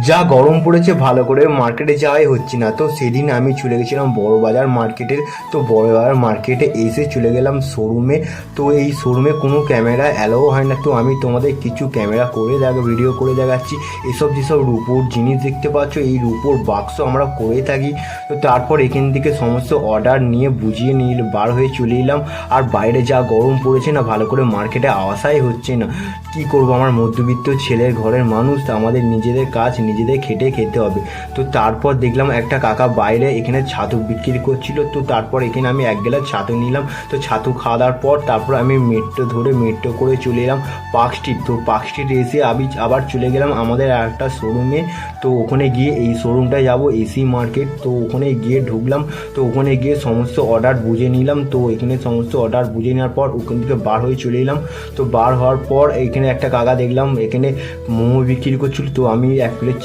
যা গরম পড়েছে ভালো করে মার্কেটে যাওয়াই হচ্ছে না। তো সেদিন আমি চলে গেছিলাম বড়বাজার মার্কেটে। তো বড়বাজার মার্কেটে এসে চলে গেলাম শোরুমে। তো এই শোরুমে কোনো ক্যামেরা অ্যালাও হয় না। তো আমি তোমাদের কিছু ক্যামেরা করে ভিডিও করে দেখাচ্ছি। এসব যেসব রূপোর জিনিস দেখতে পাচ্ছ, এই রূপোর বাক্স আমরা করে থাকি। তো তারপর এখান থেকে সমস্ত অর্ডার নিয়ে বুঝিয়ে নিয়ে বার হয়ে চলে এলাম। আর বাইরে যা গরম পড়েছে না, ভালো করে মার্কেটে আসাই হচ্ছে না। কি করব, আমার মধ্যবিত্ত ছেলের ঘরের মানুষ, তা আমাদের নিজেদের কাজ নিজেদের খেটে খেতে হবে। তো তারপর দেখলাম একটা কাকা বাইরে এখানে ছাতু বিক্রি করছিল। তো তারপর এখানে আমি এক গ্লাস ছাতু নিলাম। তো ছাতু খাওয়া দাওয়ার পর তারপর আমি মেট্রো করে চলে এলাম পার্ক স্ট্রিট। তো পার্ক স্ট্রিট এসে আমি আবার চলে গেলাম আমাদের একটা শোরুমে। তো ওখানে গিয়ে এই শোরুমটায় যাব, এসি মার্কেট। তো ওখানে গিয়ে ঢুকলাম। তো ওখানে গিয়ে সমস্ত অর্ডার বুঝে নিলাম। তো এখানে সমস্ত অর্ডার বুঝে নেওয়ার পর ওখান থেকে বার হয়ে চলে এলাম। তো বার হওয়ার পর এখানে একটা কাকা দেখলাম এখানে মোমো বিক্রি করছিল। তো আমি এক প্লেট